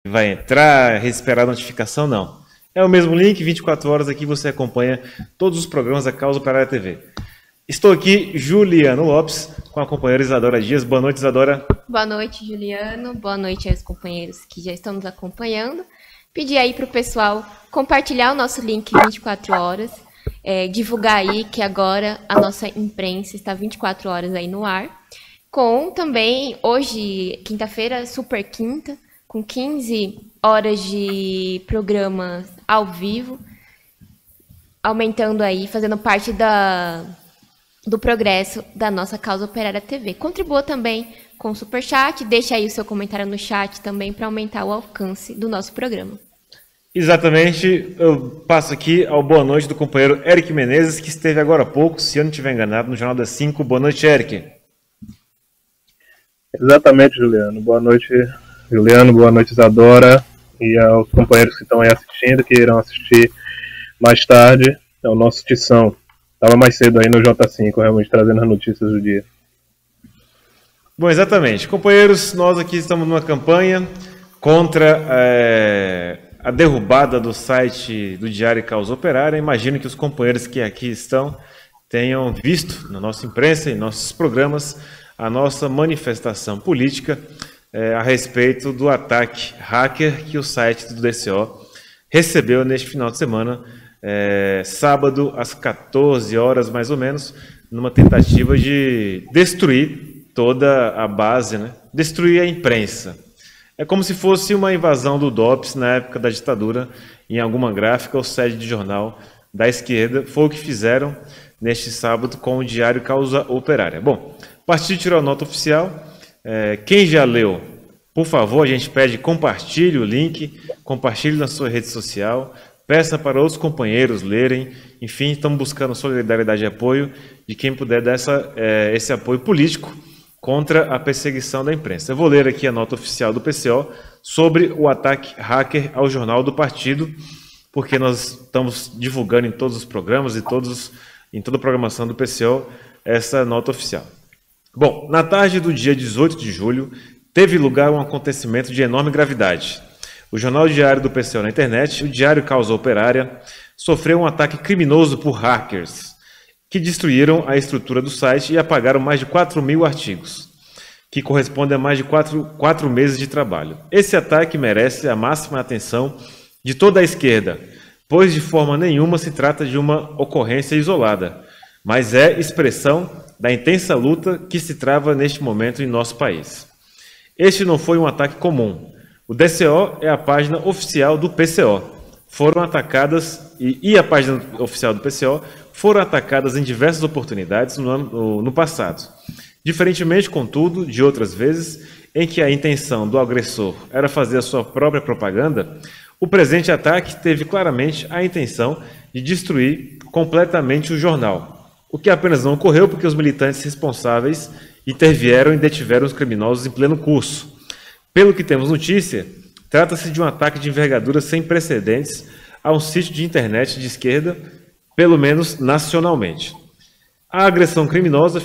vai entrar, esperar a notificação, não. É o mesmo link, 24 horas aqui você acompanha todos os programas da Causa Operária TV. Estou aqui, Juliano Lopes, com a companheira Isadora Dias. Boa noite, Isadora. Boa noite, Juliano. Boa noite aos companheiros que já estão nos acompanhando. Pedir aí para o pessoal compartilhar o nosso link 24 horas, divulgar aí que agora a nossa imprensa está 24 horas aí no ar. Com também, hoje, quinta-feira, Super Quinta, com 15 horas de programas ao vivo, aumentando aí, fazendo parte do progresso da nossa Causa Operária TV. Contribua também com o Superchat, deixa aí o seu comentário no chat também para aumentar o alcance do nosso programa. Exatamente, eu passo aqui ao boa noite do companheiro Eric Menezes, que esteve agora há pouco, se eu não estiver enganado, no Jornal das 5. Boa noite, Eric. Exatamente, Juliano. Boa noite, Juliano. Boa noite, Isadora. E aos companheiros que estão aí assistindo, que irão assistir mais tarde, é o nosso Tição. Estava mais cedo aí no J5, realmente trazendo as notícias do dia. Bom, exatamente. Companheiros, nós aqui estamos numa campanha contra a derrubada do site do Diário Causa Operária. Imagino que os companheiros que aqui estão tenham visto na nossa imprensa e nossos programas a nossa manifestação política a respeito do ataque hacker que o site do DCO recebeu neste final de semana, sábado, às 14 horas mais ou menos, numa tentativa de destruir toda a base, né? Destruir a imprensa. É como se fosse uma invasão do DOPS na época da ditadura, em alguma gráfica ou sede de jornal da esquerda. Foi o que fizeram neste sábado com o Diário Causa Operária. Bom, a partir de tirar a nota oficial, quem já leu, por favor, a gente pede compartilhe o link, compartilhe na sua rede social, peça para outros companheiros lerem, enfim, estamos buscando solidariedade e apoio de quem puder dar esse apoio político contra a perseguição da imprensa. Eu vou ler aqui a nota oficial do PCO sobre o ataque hacker ao jornal do partido, porque nós estamos divulgando em todos os programas e em toda a programação do PCO essa nota oficial. Bom, na tarde do dia 18 de julho, teve lugar um acontecimento de enorme gravidade. O jornal diário do PCO na internet, o Diário Causa Operária, sofreu um ataque criminoso por hackers, que destruíram a estrutura do site e apagaram mais de 4.000 artigos, que corresponde a mais de 4 meses de trabalho. Esse ataque merece a máxima atenção de toda a esquerda, pois de forma nenhuma se trata de uma ocorrência isolada, mas é expressão da intensa luta que se trava neste momento em nosso país. Este não foi um ataque comum. O DCO é a página oficial do PCO. Foram atacadas, e a página oficial do PCO foram atacadas em diversas oportunidades no passado. Diferentemente, contudo, de outras vezes, em que a intenção do agressor era fazer a sua própria propaganda, o presente ataque teve claramente a intenção de destruir completamente o jornal, o que apenas não ocorreu porque os militantes responsáveis intervieram e detiveram os criminosos em pleno curso. Pelo que temos notícia, trata-se de um ataque de envergadura sem precedentes a um sítio de internet de esquerda, pelo menos nacionalmente. A agressão criminosa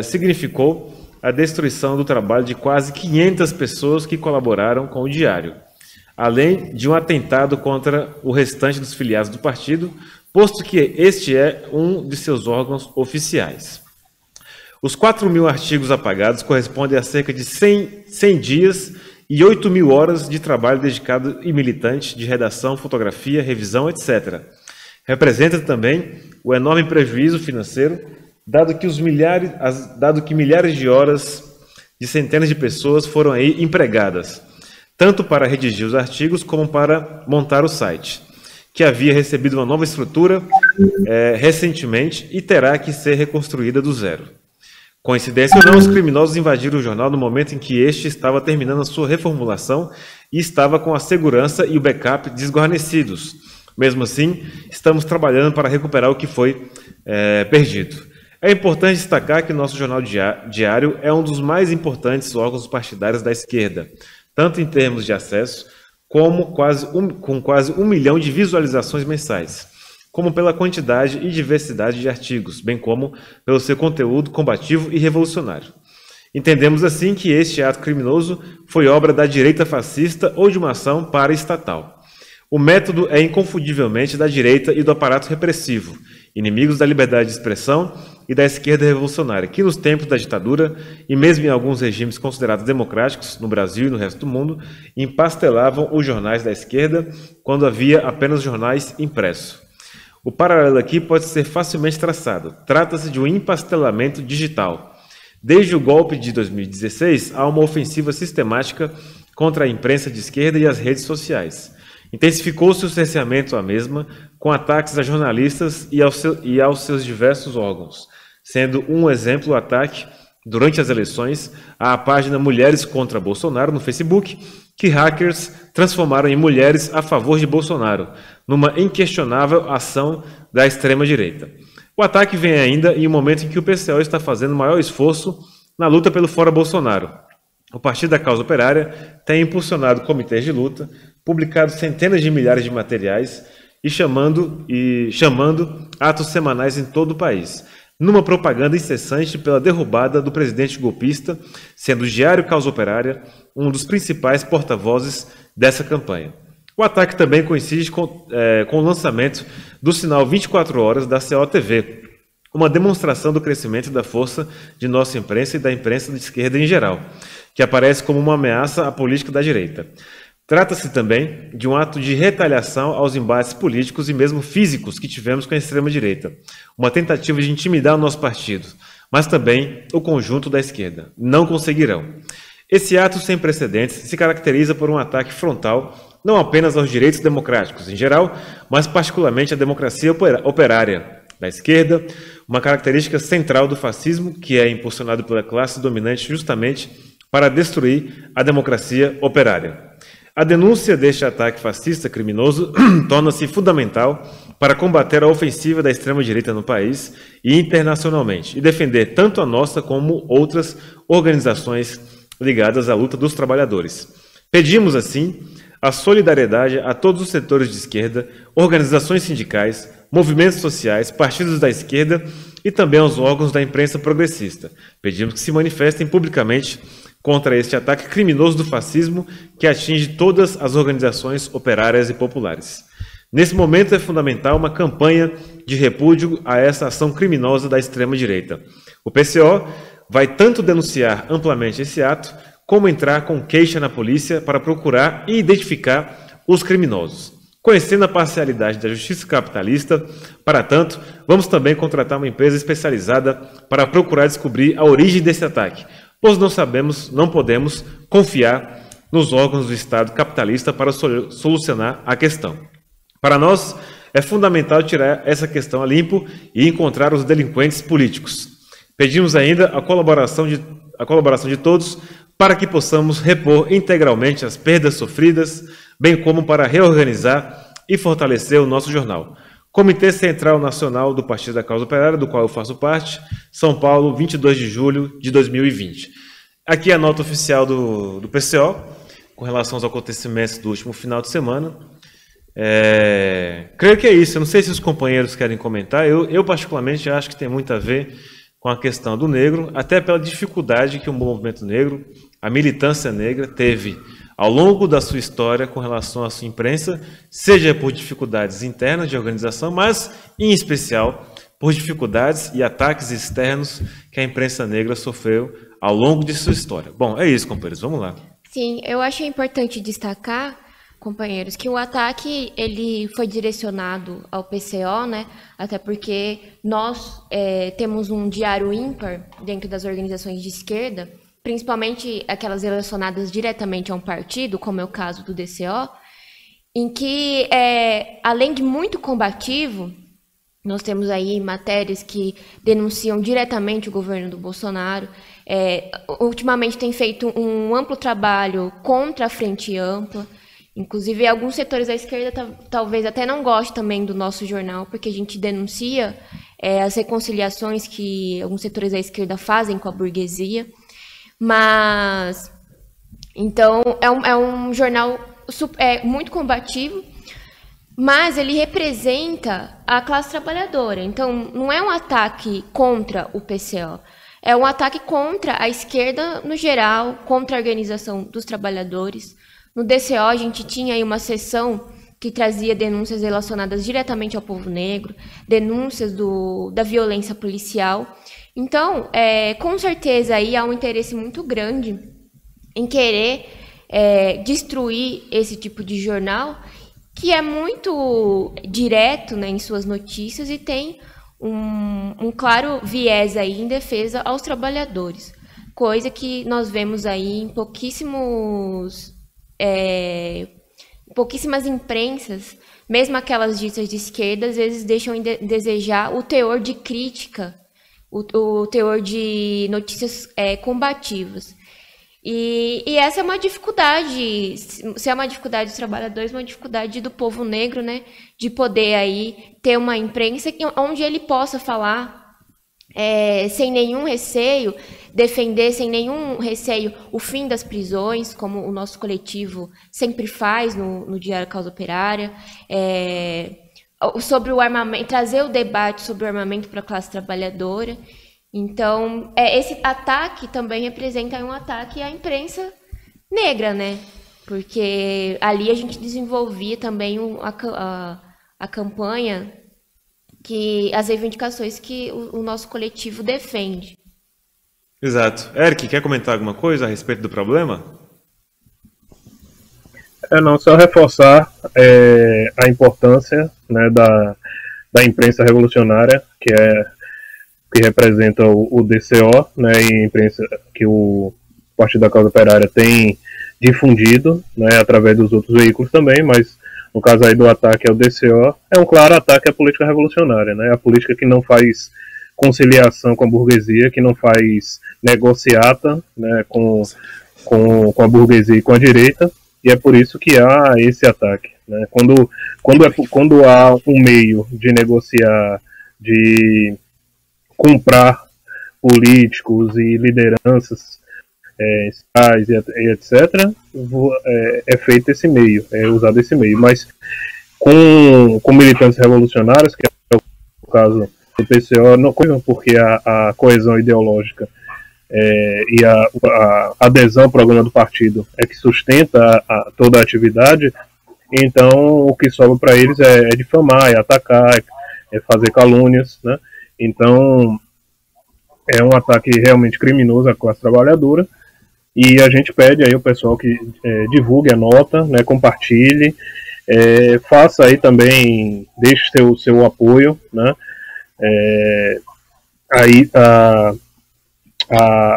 significou a destruição do trabalho de quase 500 pessoas que colaboraram com o Diário, além de um atentado contra o restante dos filiados do partido, posto que este é um de seus órgãos oficiais. Os 4.000 artigos apagados correspondem a cerca de 100 dias e 8.000 horas de trabalho dedicado e militante de redação, fotografia, revisão, etc. Representa também o enorme prejuízo financeiro, dado que milhares de horas de centenas de pessoas foram aí empregadas, tanto para redigir os artigos como para montar o site, que havia recebido uma nova estrutura recentemente e terá que ser reconstruída do zero. Coincidência ou não, os criminosos invadiram o jornal no momento em que este estava terminando a sua reformulação e estava com a segurança e o backup desguarnecidos. Mesmo assim, estamos trabalhando para recuperar o que foi perdido. É importante destacar que o nosso jornal diário é um dos mais importantes órgãos partidários da esquerda, tanto em termos de acesso, como com quase 1 milhão de visualizações mensais, como pela quantidade e diversidade de artigos, bem como pelo seu conteúdo combativo e revolucionário. Entendemos assim que este ato criminoso foi obra da direita fascista ou de uma ação paraestatal. O método é inconfundivelmente da direita e do aparato repressivo, inimigos da liberdade de expressão e da esquerda revolucionária, que nos tempos da ditadura, e mesmo em alguns regimes considerados democráticos, no Brasil e no resto do mundo, empastelavam os jornais da esquerda quando havia apenas jornais impressos. O paralelo aqui pode ser facilmente traçado. Trata-se de um empastelamento digital. Desde o golpe de 2016, há uma ofensiva sistemática contra a imprensa de esquerda e as redes sociais. Intensificou-se o cerceamento à mesma, com ataques a jornalistas e aos seus diversos órgãos, sendo um exemplo o ataque, durante as eleições, à página Mulheres contra Bolsonaro no Facebook, que hackers transformaram em mulheres a favor de Bolsonaro, numa inquestionável ação da extrema-direita. O ataque vem ainda em um momento em que o PCO está fazendo maior esforço na luta pelo fora Bolsonaro. O Partido da Causa Operária tem impulsionado comitês de luta, publicado centenas de milhares de materiais e chamando atos semanais em todo o país, numa propaganda incessante pela derrubada do presidente golpista, sendo o Diário Causa Operária um dos principais porta-vozes dessa campanha. O ataque também coincide com o lançamento do sinal 24 horas da COTV, uma demonstração do crescimento da força de nossa imprensa e da imprensa de esquerda em geral, que aparece como uma ameaça à política da direita. Trata-se também de um ato de retaliação aos embates políticos e mesmo físicos que tivemos com a extrema-direita, uma tentativa de intimidar o nosso partido, mas também o conjunto da esquerda. Não conseguirão. Esse ato sem precedentes se caracteriza por um ataque frontal não apenas aos direitos democráticos em geral, mas particularmente à democracia operária da esquerda, uma característica central do fascismo que é impulsionado pela classe dominante justamente para destruir a democracia operária. A denúncia deste ataque fascista criminoso torna-se fundamental para combater a ofensiva da extrema-direita no país e internacionalmente, e defender tanto a nossa como outras organizações ligadas à luta dos trabalhadores. Pedimos, assim, a solidariedade a todos os setores de esquerda, organizações sindicais, movimentos sociais, partidos da esquerda e também aos órgãos da imprensa progressista. Pedimos que se manifestem publicamente contra este ataque criminoso do fascismo que atinge todas as organizações operárias e populares. Nesse momento é fundamental uma campanha de repúdio a essa ação criminosa da extrema-direita. O PCO vai tanto denunciar amplamente esse ato, como entrar com queixa na polícia para procurar e identificar os criminosos. Conhecendo a parcialidade da justiça capitalista, para tanto, vamos também contratar uma empresa especializada para procurar descobrir a origem desse ataque, pois não podemos confiar nos órgãos do Estado capitalista para solucionar a questão. Para nós, é fundamental tirar essa questão a limpo e encontrar os delinquentes políticos. Pedimos ainda a colaboração de todos para que possamos repor integralmente as perdas sofridas, bem como para reorganizar e fortalecer o nosso jornal. Comitê Central Nacional do Partido da Causa Operária, do qual eu faço parte, São Paulo, 22 de julho de 2020. Aqui a nota oficial do PCO, com relação aos acontecimentos do último final de semana. Creio que é isso. Eu não sei se os companheiros querem comentar. Eu particularmente acho que tem muito a ver com a questão do negro, até pela dificuldade que o movimento negro, a militância negra, teve ao longo da sua história com relação à sua imprensa, seja por dificuldades internas de organização, mas, em especial, por dificuldades e ataques externos que a imprensa negra sofreu ao longo de sua história. Bom, é isso, companheiros, vamos lá. Sim, eu acho importante destacar, companheiros, que o ataque ele foi direcionado ao PCO, né? Até porque nós temos um diário ímpar dentro das organizações de esquerda, principalmente aquelas relacionadas diretamente a um partido, como é o caso do DCO, em que, além de muito combativo, nós temos aí matérias que denunciam diretamente o governo do Bolsonaro. Ultimamente tem feito um amplo trabalho contra a Frente Ampla. Inclusive, alguns setores da esquerda talvez até não gostem também do nosso jornal, porque a gente denuncia as reconciliações que alguns setores da esquerda fazem com a burguesia. Mas, então, é um jornal muito combativo, mas ele representa a classe trabalhadora. Então, não é um ataque contra o PCO, É um ataque contra a esquerda no geral, contra a organização dos trabalhadores. No DCO, a gente tinha aí uma seção que trazia denúncias relacionadas diretamente ao povo negro, denúncias da violência policial. Então, com certeza, aí há um interesse muito grande em querer destruir esse tipo de jornal, que é muito direto, né, em suas notícias e tem um claro viés aí em defesa aos trabalhadores, coisa que nós vemos aí em pouquíssimas imprensas, mesmo aquelas ditas de esquerda, às vezes deixam desejar o teor de crítica, o teor de notícias combativas. E essa é uma dificuldade, se é uma dificuldade dos trabalhadores, uma dificuldade do povo negro, né, de poder aí ter uma imprensa onde ele possa falar sem nenhum receio, defender sem nenhum receio o fim das prisões, como o nosso coletivo sempre faz no Diário Causa Operária, sobre o armamento, trazer o debate sobre o armamento para a classe trabalhadora. Então, esse ataque também representa um ataque à imprensa negra, né? Porque ali a gente desenvolvia também a campanha, as reivindicações que o nosso coletivo defende. Exato. Eric, quer comentar alguma coisa a respeito do problema? Não, só reforçar a importância, né, da imprensa revolucionária, que representa o DCO, né, e a imprensa que o Partido da Causa Operária tem difundido, né, através dos outros veículos também, mas no caso aí do ataque ao DCO, é um claro ataque à política revolucionária, né, a política que não faz conciliação com a burguesia, que não faz negociata, né, com a burguesia e com a direita, e é por isso que há esse ataque, né. Quando há um meio de negociar, de comprar políticos e lideranças e etc., é feito esse meio, é usado esse meio. Mas com militantes revolucionários, que é o caso do PCO, não porque a coesão ideológica e a adesão ao programa do partido é que sustenta toda a atividade, então o que sobra para eles é difamar, é atacar, é fazer calúnias, né? Então, é um ataque realmente criminoso à classe trabalhadora, e a gente pede aí ao pessoal que divulgue a nota, né, compartilhe, faça aí também, deixe seu apoio, né, aí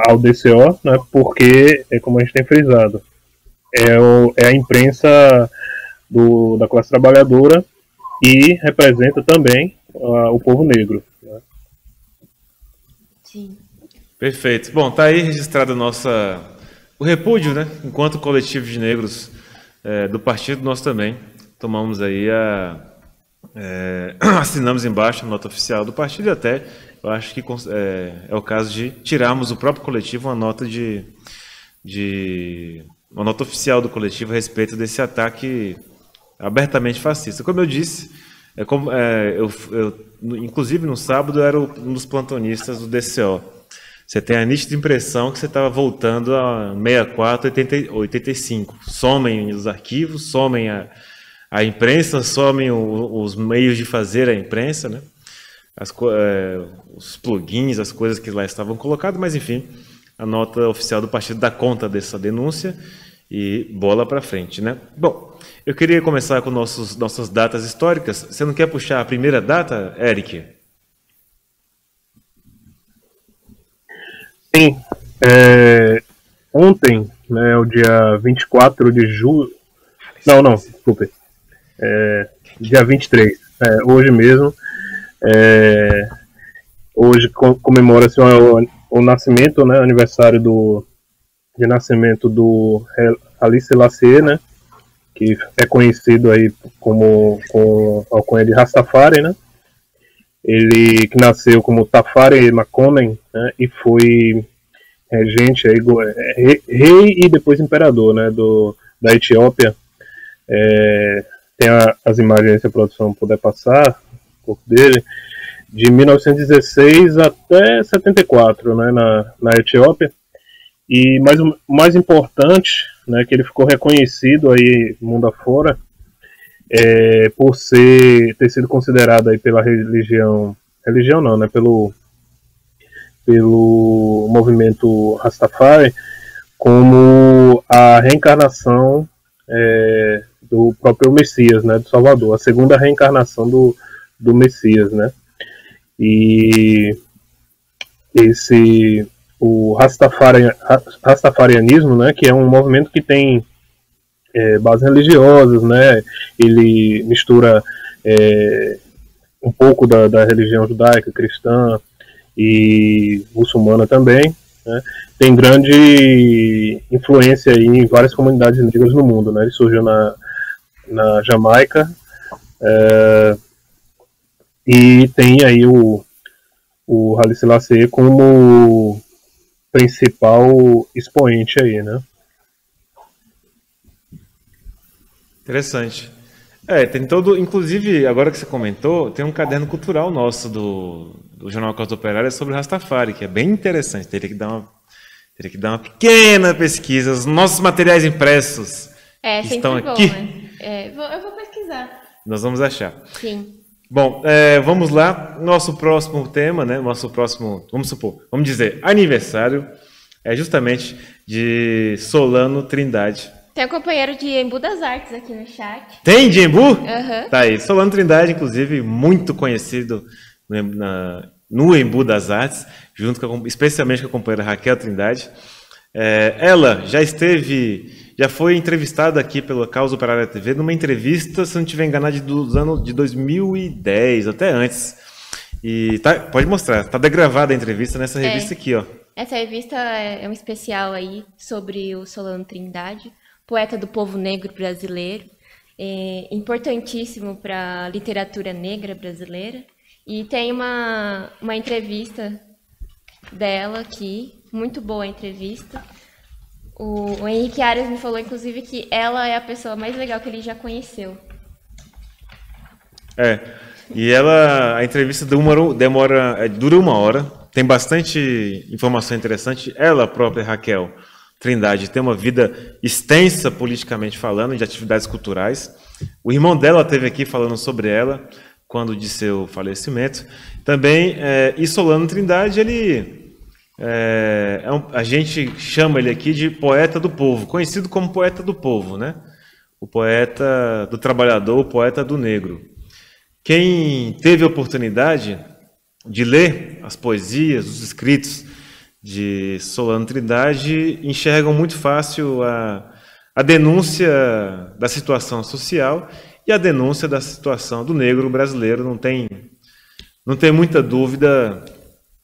ao DCO, né, porque, como a gente tem frisado, é a imprensa da classe trabalhadora e representa também o povo negro. Sim. Perfeito. Bom, tá aí registrado o repúdio, né? Enquanto coletivo de negros do partido, nós também tomamos aí assinamos embaixo a nota oficial do partido, e até eu acho que é o caso de tirarmos do próprio coletivo uma nota uma nota oficial do coletivo a respeito desse ataque abertamente fascista. Como eu disse, inclusive no sábado eu era um dos plantonistas do DCO. Você tem a nítida impressão que você estava voltando a 64, 85. Somem os arquivos, somem a imprensa, somem os meios de fazer a imprensa, né? Os plugins, as coisas que lá estavam colocadas, mas enfim, a nota oficial do partido dá conta dessa denúncia e bola para frente, né? Bom, eu queria começar com nossas datas históricas. Você não quer puxar a primeira data, Eric? Sim. Ontem, né, o dia 24 de julho... Não, desculpe. Dia 23. Hoje mesmo. Hoje comemora-se o nascimento, né, aniversário de nascimento do Haile Selassie, né, que é conhecido aí com a alcunha de Rastafari, né. Ele que nasceu como Tafari Makonnen, né, e foi regente, aí, rei e depois imperador, né, da Etiópia. Tem as imagens, se a produção puder passar, um pouco dele. de 1916 até 74, né, na Etiópia. E o mais importante, né, que ele ficou reconhecido aí mundo afora, por ter sido considerado aí pela religião não, né, pelo movimento Rastafari, como a reencarnação do próprio Messias, né, do Salvador, a segunda reencarnação do Messias, né? E o rastafarianismo, né, que é um movimento que tem bases religiosas, né? Ele mistura um pouco da religião judaica, cristã e muçulmana também, né? Tem grande influência aí em várias comunidades negras no mundo, né? Ele surgiu na Jamaica, e tem aí o Haile Selassie como principal expoente aí, né? Interessante. Tem todo, inclusive, agora que você comentou, tem um caderno cultural nosso do Jornal Causa Operária sobre Rastafari, que é bem interessante. Teria que dar uma pequena pesquisa. Os nossos materiais impressos que estão bom, aqui. Né? Eu vou pesquisar. Nós vamos achar. Sim. Bom, vamos lá. Nosso próximo tema, né? Vamos dizer, aniversário, é justamente de Solano Trindade. Tem um companheiro de Embu das Artes aqui no chat. Tem de Embu? Uhum. Tá aí. Solano Trindade, inclusive, muito conhecido no Embu das Artes, especialmente com a companheira Raquel Trindade. Ela já foi entrevistada aqui pela Causa Operária TV numa entrevista, se não estiver enganado, dos anos de 2010, até antes. E pode mostrar, está degravada a entrevista nessa revista aqui, ó. Essa revista é um especial aí sobre o Solano Trindade, poeta do povo negro brasileiro, importantíssimo para a literatura negra brasileira. E tem uma entrevista dela aqui, muito boa a entrevista. O Henrique Arias me falou, inclusive, que ela é a pessoa mais legal que ele já conheceu. E a entrevista dura 1 hora, tem bastante informação interessante. Ela própria, Raquel Trindade, tem uma vida extensa politicamente falando, de atividades culturais. O irmão dela esteve aqui falando sobre ela, quando de seu falecimento. Também, e Solano Trindade, a gente chama ele aqui de poeta do povo, conhecido como poeta do povo, né? O poeta do trabalhador, o poeta do negro. Quem teve a oportunidade de ler as poesias, os escritos de Solano Trindade, enxergam muito fácil a denúncia da situação social e a denúncia da situação do negro brasileiro. Não tem muita dúvida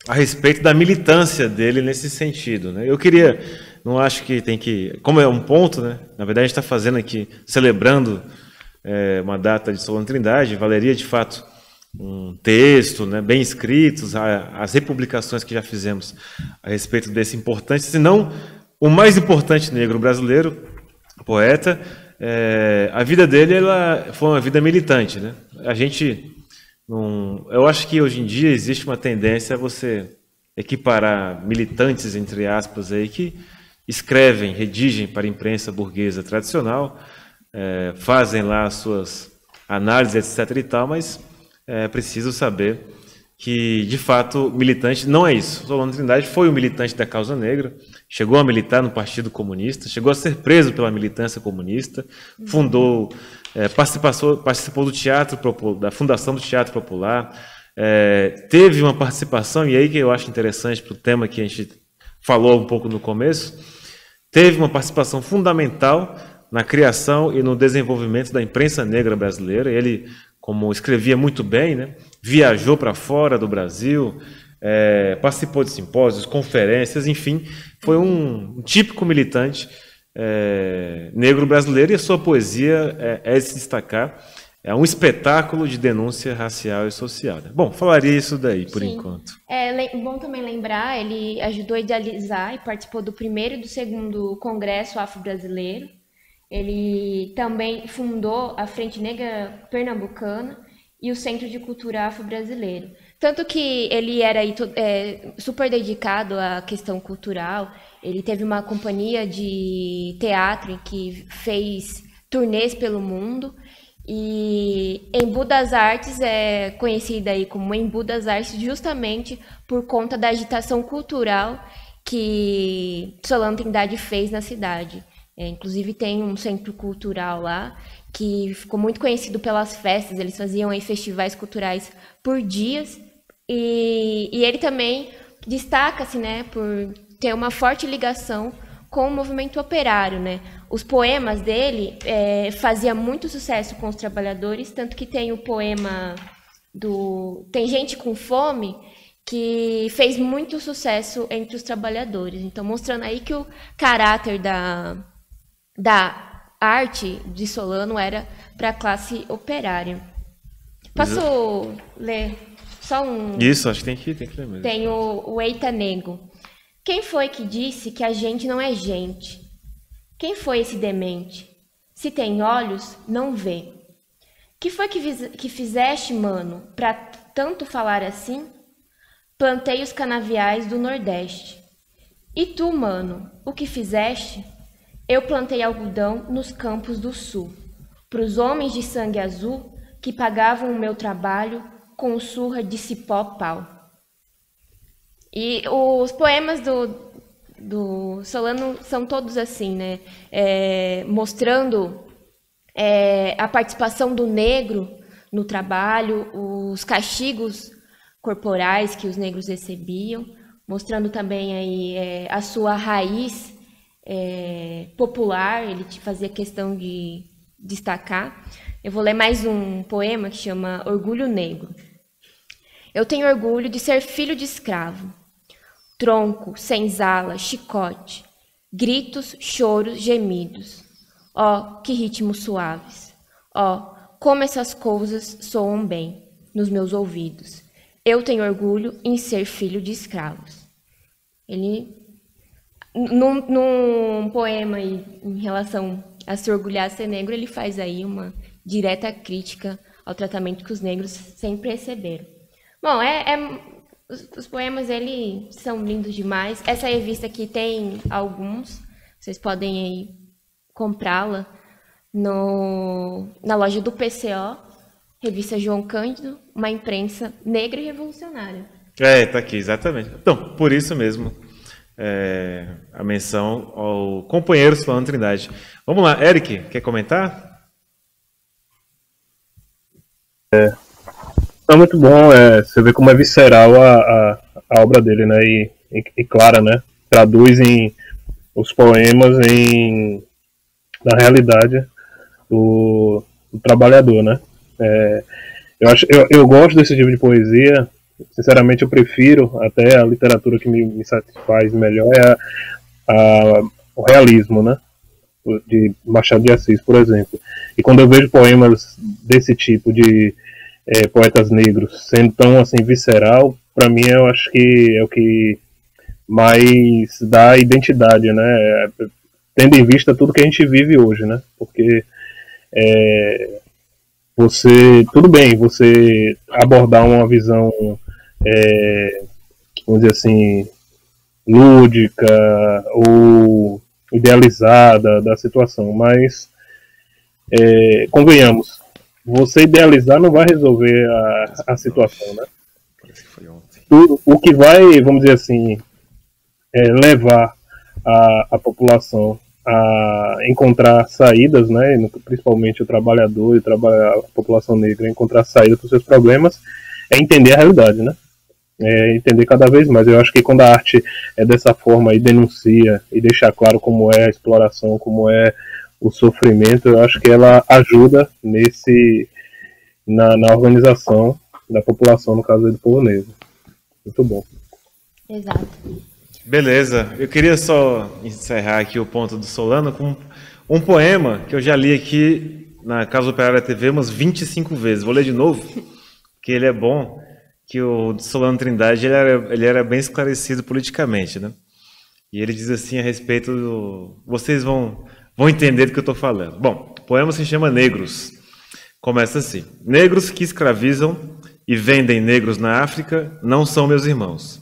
a respeito da militância dele nesse sentido, né? Não acho que tem que, como é um ponto, né? Na verdade a gente está fazendo aqui, celebrando uma data de Solano Trindade, valeria de fato um texto, né, bem escritos, as republicações que já fizemos a respeito desse importante, se não o mais importante negro brasileiro, poeta. A vida dele foi uma vida militante, né? Eu acho que hoje em dia existe uma tendência a você equiparar militantes, entre aspas, aí, que escrevem, redigem para a imprensa burguesa tradicional, fazem lá as suas análises, etc. e tal, mas é preciso saber que, de fato, militante não é isso. Solano Trindade foi um militante da causa negra, chegou a militar no Partido Comunista, chegou a ser preso pela militância comunista, participou da fundação do Teatro Popular, teve uma participação, e aí que eu acho interessante para o tema que a gente falou um pouco no começo, teve uma participação fundamental na criação e no desenvolvimento da imprensa negra brasileira. Ele, como escrevia muito bem, né, viajou para fora do Brasil, participou de simpósios, conferências, enfim, foi um típico militante negro brasileiro, e a sua poesia é de se destacar. É um espetáculo de denúncia racial e social, né? Bom, falaria isso daí, por enquanto. É bom também lembrar, ele ajudou a idealizar e participou do primeiro e do segundo Congresso Afro-Brasileiro. Ele também fundou a Frente Negra Pernambucana e o Centro de Cultura Afro-Brasileiro. Tanto que ele era super dedicado à questão cultural. Ele teve uma companhia de teatro que fez turnês pelo mundo. E Embu das Artes é conhecida aí como Embu das Artes justamente por conta da agitação cultural que Solano Trindade fez na cidade. Inclusive tem um centro cultural lá que ficou muito conhecido pelas festas. Eles faziam aí festivais culturais por dias. E ele também destaca-se, né, por ter uma forte ligação com o movimento operário, né? Os poemas dele faziam muito sucesso com os trabalhadores, tanto que tem o poema Tem Gente com Fome, que fez muito sucesso entre os trabalhadores. Então, mostrando aí que o caráter da arte de Solano era para a classe operária. Posso ler só um... Isso, acho que tem que ler mesmo. Tem o Eita Nego. Quem foi que disse que a gente não é gente? Quem foi esse demente? Se tem olhos, não vê. Que foi que fizeste, mano, pra tanto falar assim? Plantei os canaviais do Nordeste. E tu, mano, o que fizeste? Eu plantei algodão nos campos do Sul, pros homens de sangue azul que pagavam o meu trabalho com surra de cipó pau. E os poemas do Solano são todos assim, né? Mostrando a participação do negro no trabalho, os castigos corporais que os negros recebiam, mostrando também aí a sua raiz popular. Ele fazia questão de destacar. Eu vou ler mais um poema que chama Orgulho Negro. Eu tenho orgulho de ser filho de escravo. Tronco, senzala, chicote, gritos, choros, gemidos. Ó, que ritmos suaves. Ó, como essas coisas soam bem nos meus ouvidos. Eu tenho orgulho em ser filho de escravos. Ele, num poema aí, em relação a se orgulhar de ser negro, ele faz aí uma direta crítica ao tratamento que os negros sempre receberam. Bom, os poemas, eles são lindos demais. Essa revista aqui tem alguns. Vocês podem aí comprá-la na loja do PCO, revista João Cândido, uma imprensa negra e revolucionária. Tá aqui, exatamente. Então, por isso mesmo, a menção ao companheiro Solano Trindade. Vamos lá, Eric, quer comentar? É muito bom, você vê como é visceral a obra dele, né? E clara, né? Traduz os poemas na realidade do trabalhador, né? Eu gosto desse tipo de poesia. Sinceramente, eu prefiro até a literatura que me satisfaz melhor o realismo, né? De Machado de Assis, por exemplo. E quando eu vejo poemas desse tipo de poetas negros sendo tão assim visceral, para mim eu acho que é o que mais dá identidade, né? Tendo em vista tudo que a gente vive hoje, né? Porque tudo bem, você abordar uma visão, vamos dizer assim, lúdica ou idealizada da situação, mas convenhamos, você idealizar não vai resolver a situação, né? O que vai, vamos dizer assim, levar a população a encontrar saídas, né, principalmente o trabalhador e a população negra, encontrar saídas para os seus problemas, é entender a realidade, né? Entender cada vez mais. Eu acho que quando a arte é dessa forma e denuncia e deixa claro como é a exploração, como é o sofrimento, eu acho que ela ajuda na organização da população, no caso do povo negro. Muito bom. Exato. Beleza. Eu queria só encerrar aqui o ponto do Solano com um poema que eu já li aqui na Casa Operária TV umas 25 vezes. Vou ler de novo, que ele é bom, que o Solano Trindade ele era bem esclarecido politicamente, né? E ele diz assim a respeito do... Vocês vão entender do que eu estou falando. Bom, o poema se chama Negros. Começa assim. Negros que escravizam e vendem negros na África não são meus irmãos.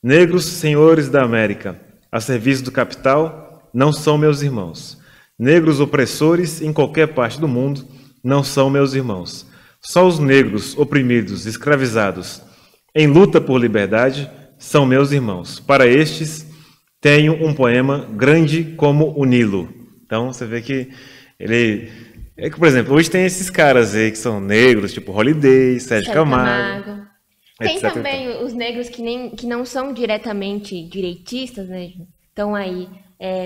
Negros senhores da América, a serviço do capital, não são meus irmãos. Negros opressores em qualquer parte do mundo não são meus irmãos. Só os negros oprimidos, escravizados, em luta por liberdade, são meus irmãos. Para estes, tenho um poema grande como o Nilo. Então, você vê que ele... É que, por exemplo, hoje tem esses caras aí que são negros, tipo Holiday, Sérgio Camargo. Tem também os negros que não são diretamente direitistas, né? Estão aí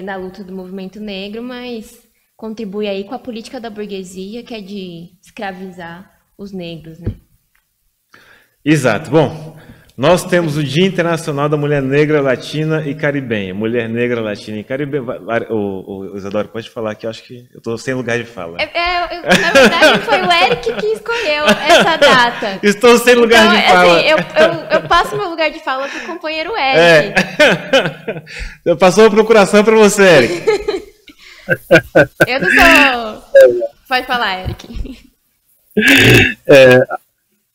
na luta do movimento negro, mas contribui aí com a política da burguesia, que é de escravizar os negros, né? Exato. Bom, nós temos o Dia Internacional da Mulher Negra, Latina e Caribenha. Mulher Negra, Latina e Caribenha. O Isadora, pode falar que eu acho que eu estou sem lugar de fala. Na verdade, foi o Eric que escolheu essa data. Estou sem lugar de fala. Assim, eu passo meu lugar de fala para o companheiro Eric. Passou a procuração para você, Eric. Eu não sou... Pode falar, Eric.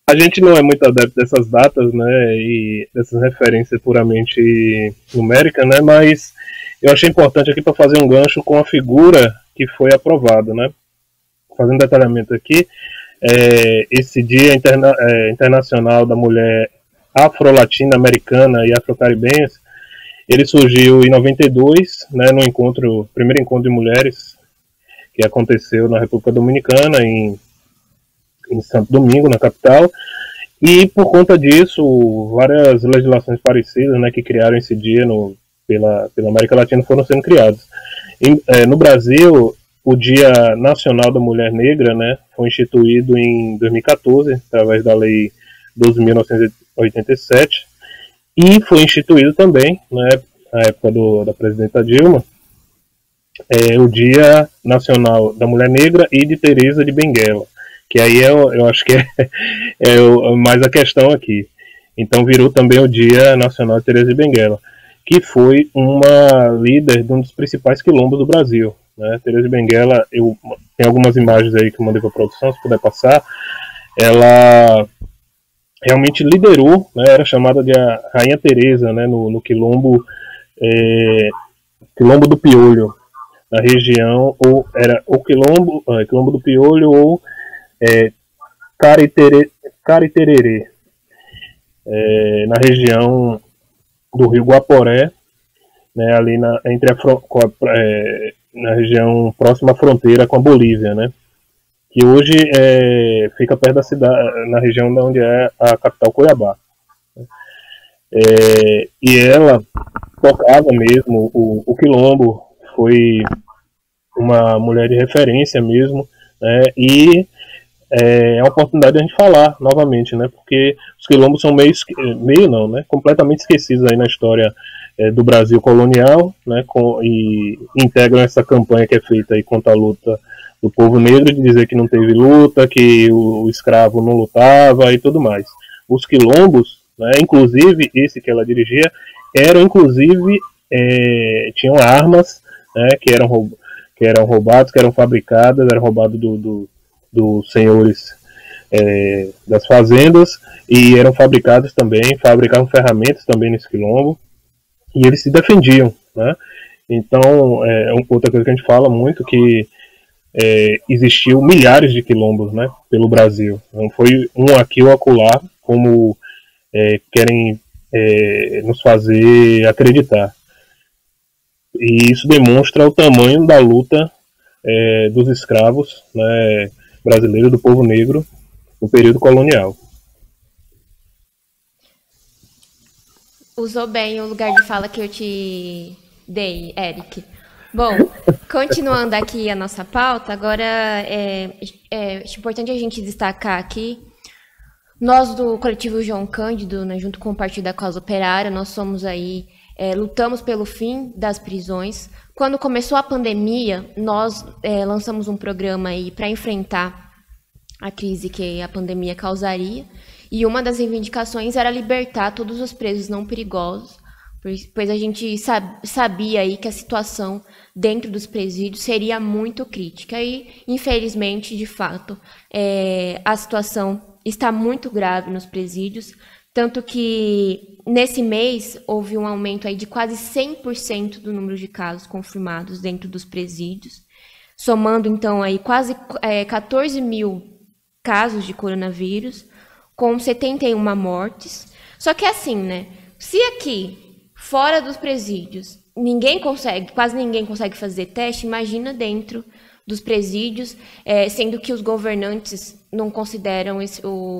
A gente não é muito adepto dessas datas, né, e dessas referências puramente numéricas, né, mas eu achei importante aqui para fazer um gancho com a figura que foi aprovada, né. Fazendo detalhamento aqui, esse Dia Internacional da Mulher Afro-Latina, Americana e Afro-Caribenha, ele surgiu em 92, né, no primeiro encontro de mulheres que aconteceu na República Dominicana, em Santo Domingo, na capital, e por conta disso, várias legislações parecidas, né, que criaram esse dia pela América Latina foram sendo criadas. No Brasil, o Dia Nacional da Mulher Negra, né, foi instituído em 2014, através da Lei 12.987, e foi instituído também, né, na época da presidenta Dilma, o Dia Nacional da Mulher Negra e de Teresa de Benguela, que aí eu acho que é mais a questão aqui. Então virou também o Dia Nacional de Teresa de Benguela, que foi uma líder de um dos principais quilombos do Brasil, né? Teresa de Benguela, tem algumas imagens aí que eu mandei para a produção, se puder passar. Ela realmente liderou, né? Era chamada de a Rainha Teresa, né? No quilombo, quilombo do Piolho, na região, ou era o quilombo do Piolho ou Caritererê, na região do Rio Guaporé, né, ali na região próxima à fronteira com a Bolívia, né, que hoje fica perto da cidade, na região onde é a capital Cuiabá. E ela tocava mesmo o quilombo, foi uma mulher de referência mesmo, né, e é a oportunidade de a gente falar novamente, né? Porque os quilombos são completamente esquecidos aí na história do Brasil colonial, né? E integram essa campanha que é feita aí contra a luta do povo negro, de dizer que não teve luta, que o escravo não lutava e tudo mais. Os quilombos, né? Inclusive esse que ela dirigia, tinham armas, né? Que eram roubadas, que eram fabricadas, eram roubadas dos senhores das fazendas, e eram fabricavam ferramentas também nesse quilombo, e eles se defendiam, né? Então, outra coisa que a gente fala muito, que existiu milhares de quilombos, né, pelo Brasil. Não foi um aqui ou acolá, como querem nos fazer acreditar. E isso demonstra o tamanho da luta dos escravos, né, brasileiro, do povo negro no período colonial. Usou bem o lugar de fala que eu te dei, Eric. Bom, continuando aqui a nossa pauta, agora é importante a gente destacar aqui, nós do coletivo João Cândido, né, junto com o Partido da Causa Operária, nós somos aí, lutamos pelo fim das prisões. Quando começou a pandemia, nós lançamos um programa aí para enfrentar a crise que a pandemia causaria, e uma das reivindicações era libertar todos os presos não perigosos, pois a gente sabia aí que a situação dentro dos presídios seria muito crítica, e infelizmente, de fato, a situação está muito grave nos presídios, tanto que nesse mês houve um aumento aí de quase 100% do número de casos confirmados dentro dos presídios, somando então aí quase 14 mil casos de coronavírus, com 71 mortes. Só que assim, né? Se aqui, fora dos presídios, quase ninguém consegue fazer teste, imagina dentro dos presídios, sendo que os governantes não consideram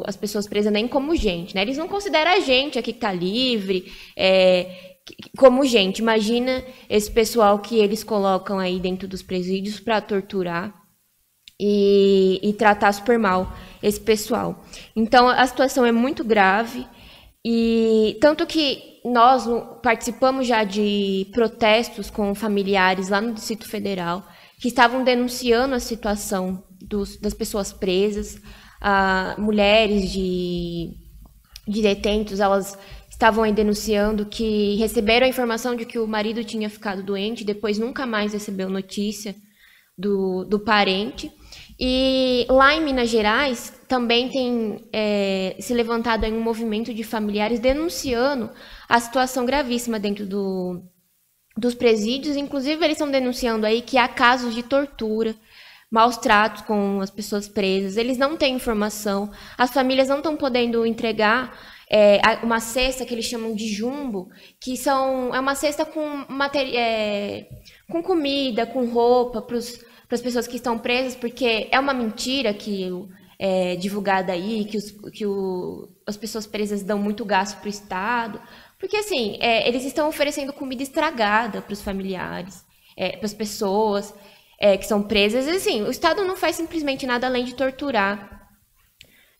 as pessoas presas nem como gente, né? Eles não consideram a gente aqui que está livre como gente. Imagina esse pessoal que eles colocam aí dentro dos presídios para torturar e tratar super mal esse pessoal. Então, a situação é muito grave, e tanto que nós participamos já de protestos com familiares lá no Distrito Federal, que estavam denunciando a situação das pessoas presas, mulheres de detentos, elas estavam aí denunciando que receberam a informação de que o marido tinha ficado doente, depois nunca mais recebeu notícia do parente. E lá em Minas Gerais também tem se levantado aí um movimento de familiares denunciando a situação gravíssima dentro dos presídios. Inclusive, eles estão denunciando aí que há casos de tortura, maus tratos com as pessoas presas. Eles não têm informação, as famílias não estão podendo entregar uma cesta que eles chamam de jumbo, que é uma cesta com comida, com roupa para as pessoas que estão presas, porque é uma mentira que é divulgada aí, que as pessoas presas dão muito gasto para o Estado. Porque, assim, eles estão oferecendo comida estragada para os familiares, para as pessoas que são presas. E, assim, o Estado não faz simplesmente nada além de torturar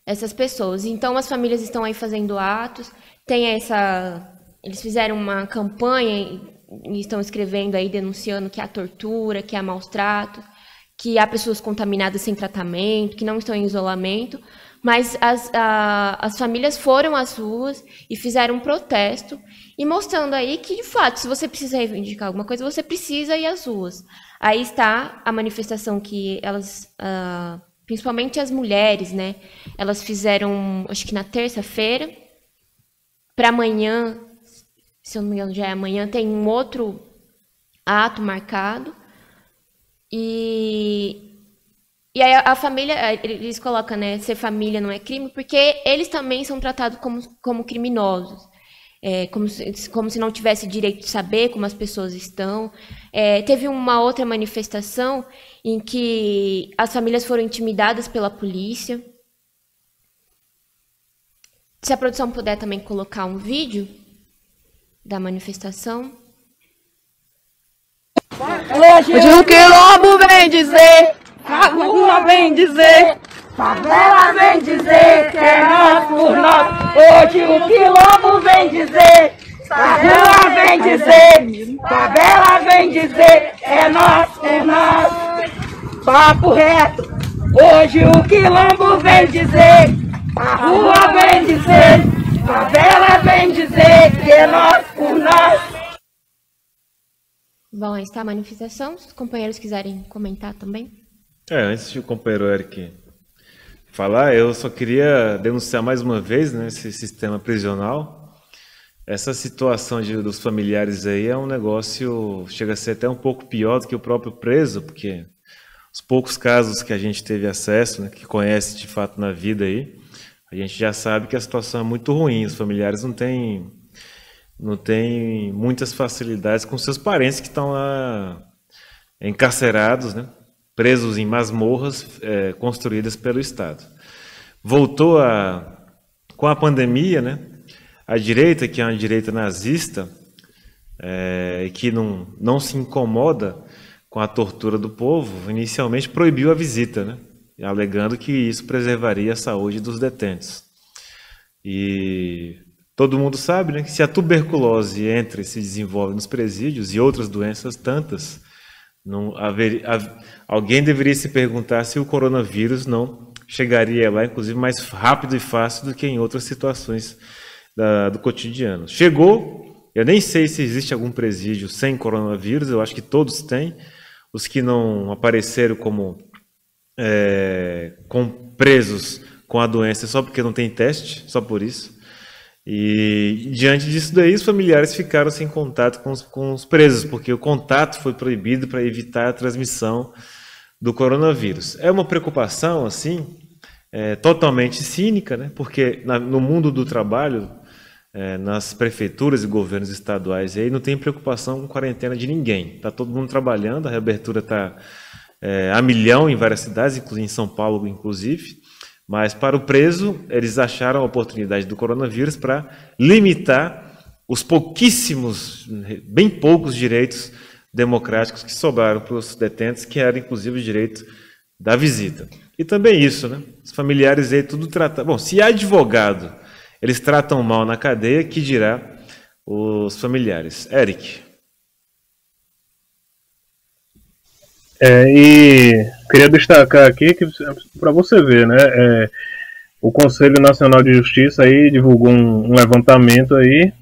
essas pessoas. Então, as famílias estão aí fazendo atos. Eles fizeram uma campanha e estão escrevendo aí, denunciando que há tortura, que há maus tratos, que há pessoas contaminadas sem tratamento, que não estão em isolamento. Mas as famílias foram às ruas e fizeram um protesto, e mostrando aí que, de fato, se você precisa reivindicar alguma coisa, você precisa ir às ruas. Aí está a manifestação que elas, principalmente as mulheres, né, elas fizeram, acho que na terça-feira, para amanhã, se eu não me engano já é amanhã, tem um outro ato marcado. E aí a família, eles colocam, né, ser família não é crime, porque eles também são tratados como criminosos, como se não tivesse direito de saber como as pessoas estão. Teve uma outra manifestação em que as famílias foram intimidadas pela polícia. Se a produção puder também colocar um vídeo da manifestação. Hoje o quilombo vem dizer, a rua vem dizer, favela vem dizer que é nós por nós. Hoje o quilombo vem dizer, a rua vem dizer, favela vem dizer, é nós por nós. Papo reto, hoje o quilombo vem dizer, a rua vem dizer, favela vem dizer que é nós por nós. Bom, aí está a manifestação. Se os companheiros quiserem comentar também. Antes de o companheiro Eric falar, eu só queria denunciar mais uma vez, né, esse sistema prisional. Essa situação dos familiares aí é um negócio, chega a ser até um pouco pior do que o próprio preso, porque os poucos casos que a gente teve acesso, né, que conhece de fato na vida aí, a gente já sabe que a situação é muito ruim. Os familiares não têm muitas facilidades com seus parentes que estão lá encarcerados, né, presos em masmorras construídas pelo Estado. Voltou com a pandemia, né, a direita, que é uma direita nazista, que não se incomoda com a tortura do povo, inicialmente proibiu a visita, né, alegando que isso preservaria a saúde dos detentos. E todo mundo sabe, né, que se a tuberculose entra e se desenvolve nos presídios e outras doenças tantas, alguém deveria se perguntar se o coronavírus não chegaria lá, inclusive, mais rápido e fácil do que em outras situações do cotidiano. Chegou, eu nem sei se existe algum presídio sem coronavírus, eu acho que todos têm. Os que não apareceram como presos com a doença só porque não tem teste, só por isso. E diante disso daí, os familiares ficaram sem contato com os presos, porque o contato foi proibido para evitar a transmissão do coronavírus. É uma preocupação, assim, totalmente cínica, né? Porque no mundo do trabalho, nas prefeituras e governos estaduais, aí não tem preocupação com quarentena de ninguém. Está todo mundo trabalhando, a reabertura está a milhão em várias cidades, inclusive em São Paulo, inclusive. Mas para o preso, eles acharam a oportunidade do coronavírus para limitar os pouquíssimos, bem poucos direitos democráticos que sobraram para os detentos, que era inclusive o direito da visita. E também isso, né? Os familiares aí tudo tratam. Bom, se há advogado, eles tratam mal na cadeia, que dirá os familiares. Eric. E queria destacar aqui que para você ver, né? O Conselho Nacional de Justiça aí divulgou um levantamento aí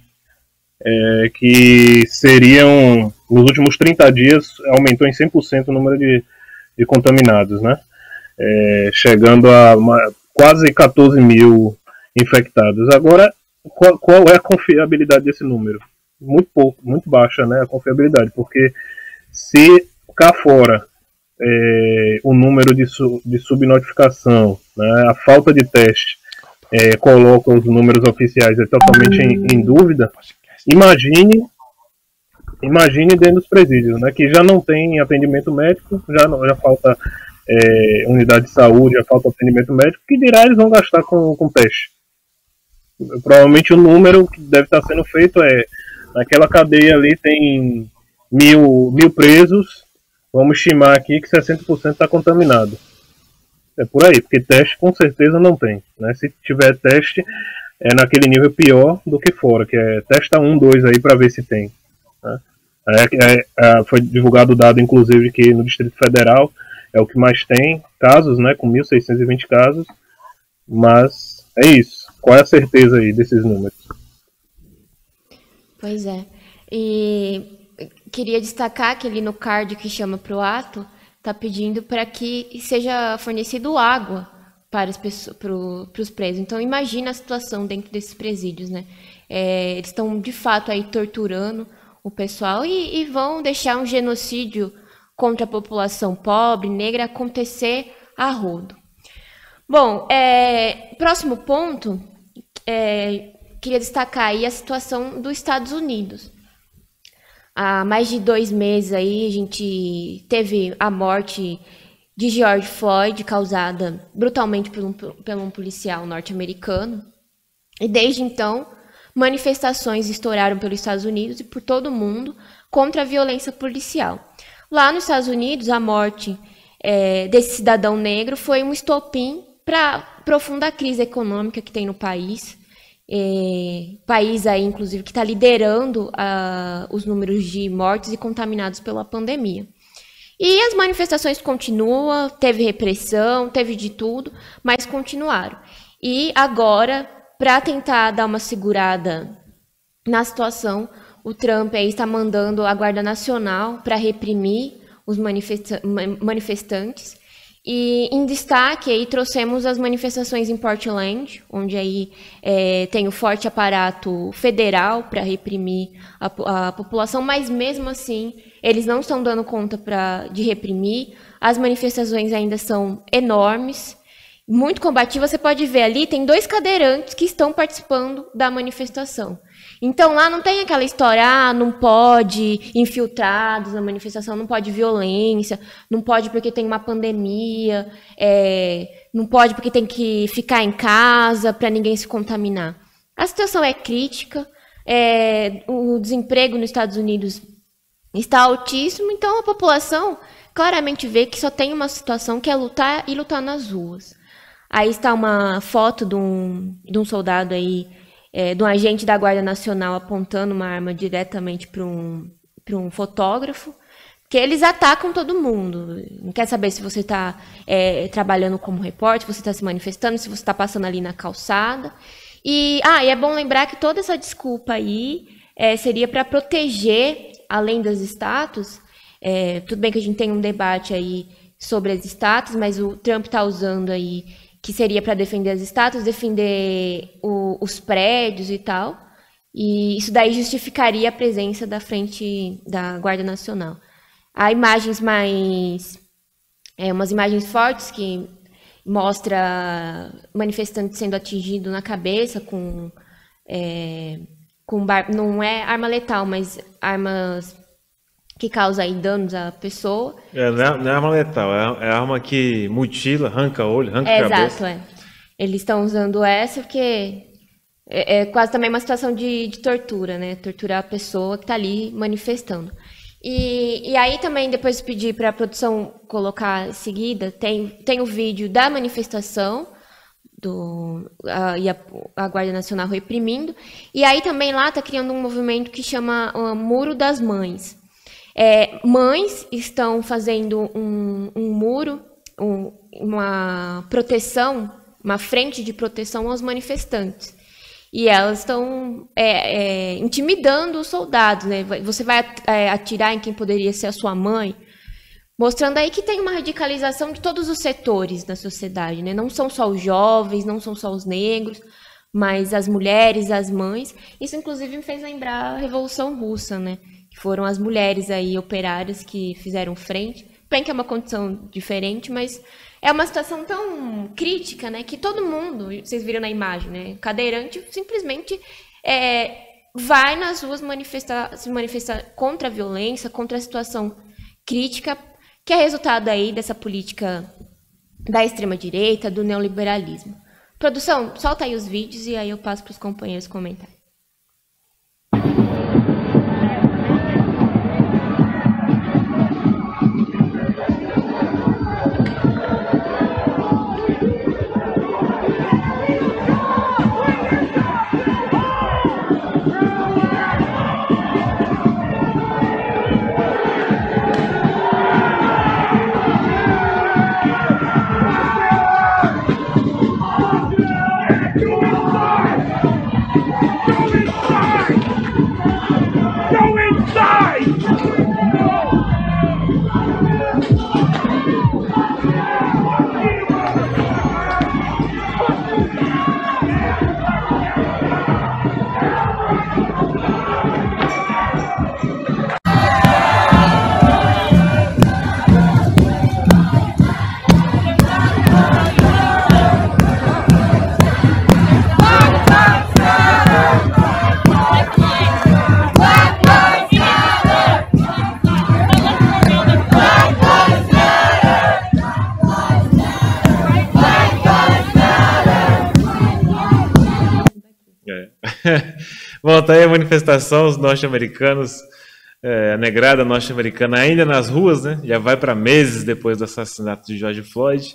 que seriam, nos últimos 30 dias, aumentou em 100% o número de contaminados, né? Chegando a quase 14 mil infectados. Agora, qual é a confiabilidade desse número? Muito pouco, muito baixa, né? A confiabilidade, porque se cá fora o número de subnotificação, né, a falta de teste coloca os números oficiais totalmente em dúvida, imagine dentro dos presídios, né, que já não tem atendimento médico, já falta unidade de saúde, já falta atendimento médico, que dirá eles vão gastar com teste. Provavelmente o número que deve estar sendo feito naquela cadeia ali tem mil presos, vamos estimar aqui que 60% está contaminado. É por aí, porque teste com certeza não tem, né? Se tiver teste, é naquele nível pior do que fora, que testa 1, 2 aí para ver se tem, né? Foi divulgado o dado, inclusive, que no Distrito Federal é o que mais tem casos, né? Com 1.620 casos, mas é isso. Qual é a certeza aí desses números? Pois é. E queria destacar que ali no card que chama para o ato, está pedindo para que seja fornecido água para os presos. Então, imagina a situação dentro desses presídios, né? Eles estão, de fato, aí torturando o pessoal e vão deixar um genocídio contra a população pobre, negra, acontecer a rodo. Bom, próximo ponto, queria destacar aí a situação dos Estados Unidos. Há mais de 2 meses aí, a gente teve a morte de George Floyd, causada brutalmente por um policial norte-americano. E desde então, manifestações estouraram pelos Estados Unidos e por todo o mundo contra a violência policial. Lá nos Estados Unidos, a morte desse cidadão negro foi um estopim para a profunda crise econômica que tem no país. País aí, inclusive, que está liderando os números de mortes e contaminados pela pandemia. E as manifestações continuam, teve repressão, teve de tudo, mas continuaram. E agora, para tentar dar uma segurada na situação, o Trump aí está mandando a Guarda Nacional para reprimir os manifestantes. E em destaque aí trouxemos as manifestações em Portland, onde aí tem o forte aparato federal para reprimir a população, mas mesmo assim eles não estão dando conta de reprimir. As manifestações ainda são enormes, muito combativas. Você pode ver ali, tem 2 cadeirantes que estão participando da manifestação. Então lá não tem aquela história, não pode infiltrados na manifestação, não pode violência, não pode porque tem uma pandemia, não pode porque tem que ficar em casa para ninguém se contaminar. A situação é crítica, o desemprego nos Estados Unidos está altíssimo, então a população claramente vê que só tem uma situação que é lutar e lutar nas ruas. Aí está uma foto de um soldado aí, de um agente da Guarda Nacional apontando uma arma diretamente para um fotógrafo, que eles atacam todo mundo. Não quer saber se você está trabalhando como repórter, se você está se manifestando, se você está passando ali na calçada. E é bom lembrar que toda essa desculpa aí seria para proteger, além das estátuas, tudo bem que a gente tem um debate aí sobre as estátuas, mas o Trump está usando aí que seria para defender as estátuas, defender os prédios e tal. E isso daí justificaria a presença da frente da Guarda Nacional. Há imagens umas imagens fortes que mostra manifestante sendo atingido na cabeça com não é arma letal, mas armas que causam aí danos à pessoa. Não é arma letal, é arma que mutila, arranca olho, arranca cabeça. Exato, Eles estão usando essa porque é quase também uma situação de tortura, né? Torturar a pessoa que está ali manifestando. E aí também, depois pedir para a produção colocar em seguida, tem o vídeo da manifestação, e a Guarda Nacional reprimindo. E aí também lá está criando um movimento que chama Muro das Mães. Mães estão fazendo um muro, uma proteção, uma frente de proteção aos manifestantes. E elas estão intimidando os soldados, né? Você vai atirar em quem poderia ser a sua mãe, mostrando aí que tem uma radicalização de todos os setores da sociedade, né? Não são só os jovens, não são só os negros, mas as mulheres, as mães. Isso, inclusive, me fez lembrar a Revolução Russa, né? Que foram as mulheres aí operárias que fizeram frente. Bem que é uma condição diferente, mas é uma situação tão crítica, né, que todo mundo, vocês viram na imagem, né, cadeirante simplesmente vai nas ruas se manifestar contra a violência, contra a situação crítica, que é resultado aí dessa política da extrema-direita, do neoliberalismo. Produção, solta aí os vídeos e aí eu passo para os companheiros comentarem. Volta aí a manifestação, os norte-americanos, a negrada norte-americana ainda nas ruas, né? Já vai para meses depois do assassinato de George Floyd,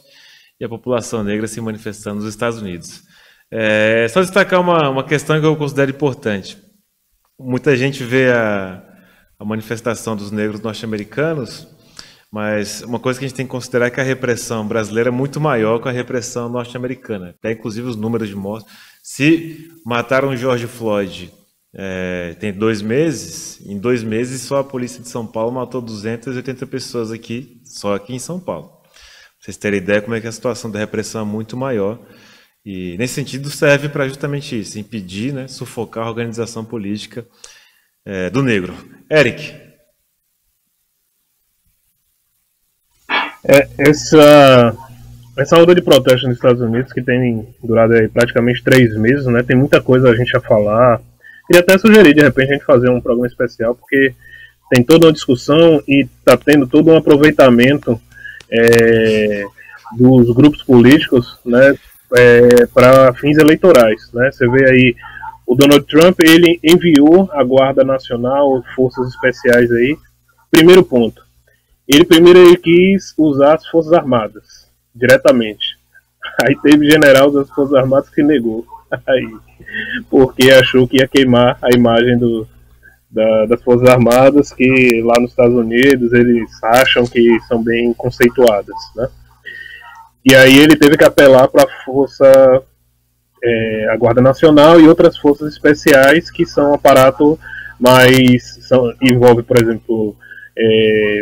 e a população negra se manifestando nos Estados Unidos. Só destacar uma questão que eu considero importante. Muita gente vê a manifestação dos negros norte-americanos, mas uma coisa que a gente tem que considerar é que a repressão brasileira é muito maior que a repressão norte-americana. Até inclusive os números de mortes. Se mataram George Floyd tem 2 meses, em 2 meses só a polícia de São Paulo matou 280 pessoas aqui, só aqui em São Paulo. Pra vocês terem ideia como é que a situação da repressão é muito maior. E nesse sentido serve para justamente isso, impedir, né, sufocar a organização política do negro. Eric. Essa onda de protesto nos Estados Unidos, que tem durado aí praticamente 3 meses, né? Tem muita coisa a gente a falar. Queria até sugerir, de repente, a gente fazer um programa especial, porque tem toda uma discussão e está tendo todo um aproveitamento dos grupos políticos, né? Para fins eleitorais, né? Você vê aí, o Donald Trump, ele enviou a Guarda Nacional, forças especiais aí. Primeiro ponto, ele quis usar as Forças Armadas diretamente. Aí teve general das Forças Armadas que negou, aí, porque achou que ia queimar a imagem das Forças Armadas, que lá nos Estados Unidos eles acham que são bem conceituadas, né? E aí ele teve que apelar para a Guarda Nacional e outras forças especiais, que são um aparato envolve, por exemplo,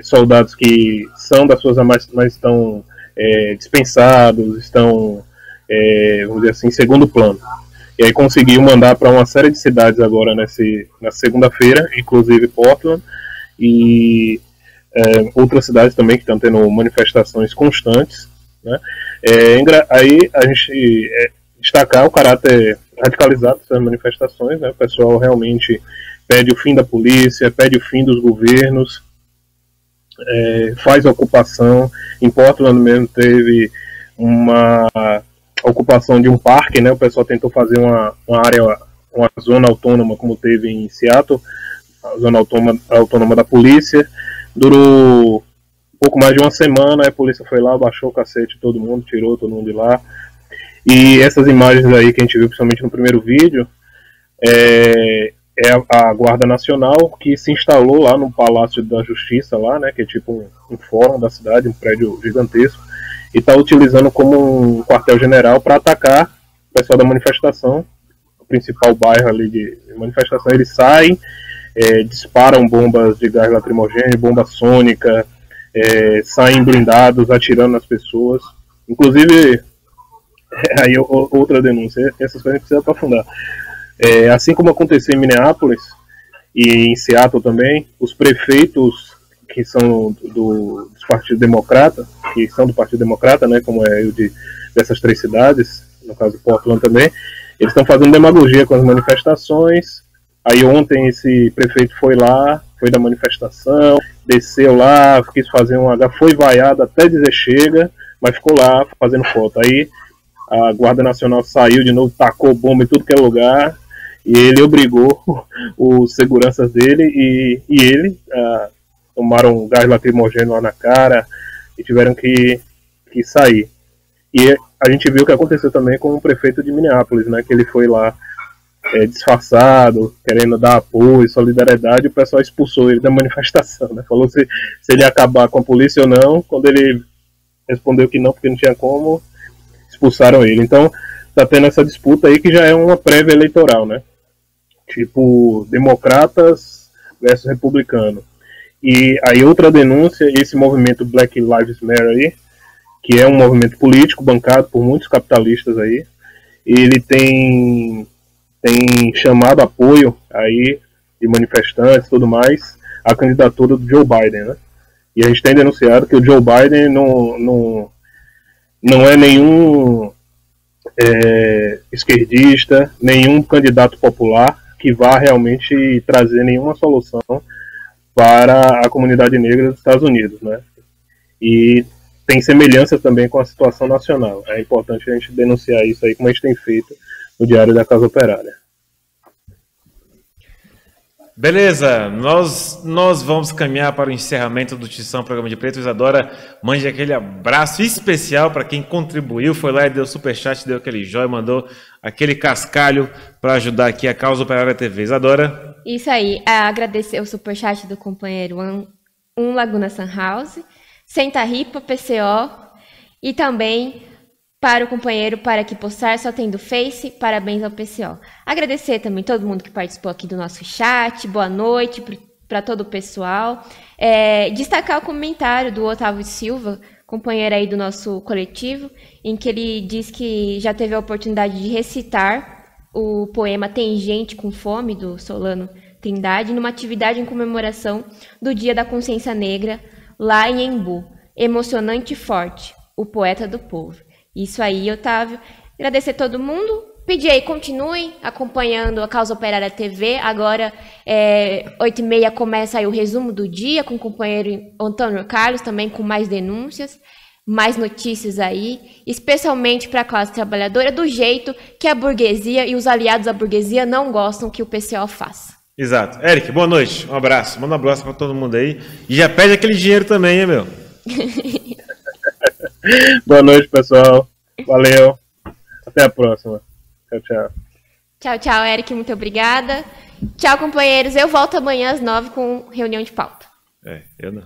soldados que são das Forças Armadas, mas estão dispensados, estão vamos dizer assim, segundo plano. E aí conseguiu mandar para uma série de cidades agora na segunda-feira, inclusive Portland, e outras cidades também que estão tendo manifestações constantes, né? Aí a gente destacar o caráter radicalizado dessas manifestações, né? O pessoal realmente pede o fim da polícia, pede o fim dos governos, faz ocupação. Em Portland mesmo teve uma ocupação de um parque, né? O pessoal tentou fazer uma zona autônoma, como teve em Seattle, a zona autônoma da polícia. Durou pouco mais de uma semana, a polícia foi lá, baixou o cacete, todo mundo, tirou todo mundo de lá. E essas imagens aí que a gente viu, principalmente no primeiro vídeo, é a Guarda Nacional, que se instalou lá no Palácio da Justiça, lá, né, que é tipo um fórum da cidade, um prédio gigantesco, e está utilizando como um quartel-general para atacar o pessoal da manifestação, o principal bairro ali de manifestação. Eles saem, disparam bombas de gás lacrimogêneo, bomba sônica, saem blindados, atirando nas pessoas. Inclusive, aí outra denúncia, essas coisas a gente precisa aprofundar. Assim como aconteceu em Minneapolis e em Seattle também, os prefeitos que são do Partido Democrata, que são do Partido Democrata, né, como é o dessas três cidades, no caso Portland também, eles estão fazendo demagogia com as manifestações. Aí ontem esse prefeito foi lá, foi da manifestação, desceu lá, quis fazer foi vaiado até dizer chega, mas ficou lá fazendo foto. Aí a Guarda Nacional saiu de novo, tacou bomba em tudo que é lugar, e ele obrigou os seguranças dele e ele tomaram gás lacrimogêneo lá na cara e tiveram que sair. E a gente viu o que aconteceu também com o prefeito de Minneapolis, né, que ele foi lá disfarçado, querendo dar apoio, solidariedade, e o pessoal expulsou ele da manifestação, né? Falou se ele ia acabar com a polícia ou não. Quando ele respondeu que não, porque não tinha como, expulsaram ele. Então tá tendo essa disputa aí que já é uma prévia eleitoral, né? Tipo, democratas versus republicano. E aí outra denúncia, esse movimento Black Lives Matter aí, que é um movimento político bancado por muitos capitalistas aí, ele tem chamado apoio aí de manifestantes e tudo mais à candidatura do Joe Biden, né? E a gente tem denunciado que o Joe Biden não é nenhum esquerdista, nenhum candidato popular que vá realmente trazer nenhuma solução para a comunidade negra dos Estados Unidos, né? E tem semelhança também com a situação nacional. É importante a gente denunciar isso aí, como a gente tem feito no Diário da Causa Operária. Beleza, nós vamos caminhar para o encerramento do Tição Programa de Preto. Isadora, mande aquele abraço especial para quem contribuiu, foi lá e deu superchat, deu aquele joia, mandou aquele cascalho para ajudar aqui a Causa Operária TV. Isadora? Isso aí, agradecer o superchat do companheiro Laguna Sunhouse, Senta Ripa, PCO, e também para o companheiro Para Que Postar, só tem do Face, parabéns ao PCO. Agradecer também todo mundo que participou aqui do nosso chat, boa noite para todo o pessoal. Destacar o comentário do Otávio Silva, companheiro aí do nosso coletivo, em que ele diz que já teve a oportunidade de recitar o poema Tem Gente com Fome, do Solano Trindade, numa atividade em comemoração do Dia da Consciência Negra, lá em Embu. Emocionante e forte, o poeta do povo. Isso aí, Otávio. Agradecer a todo mundo. Pedir aí, continuem acompanhando a Causa Operária TV. Agora, 8h30, começa aí o resumo do dia com o companheiro Antônio Carlos, também com mais denúncias, mais notícias aí, especialmente para a classe trabalhadora, do jeito que a burguesia e os aliados da burguesia não gostam que o PCO faça. Exato. Eric, boa noite. Um abraço. Manda um abraço para todo mundo aí. E já pede aquele dinheiro também, hein, meu? Boa noite, pessoal. Valeu. Até a próxima. Tchau, tchau. Tchau, tchau, Eric. Muito obrigada. Tchau, companheiros. Eu volto amanhã às 9h com reunião de pauta. Eu não.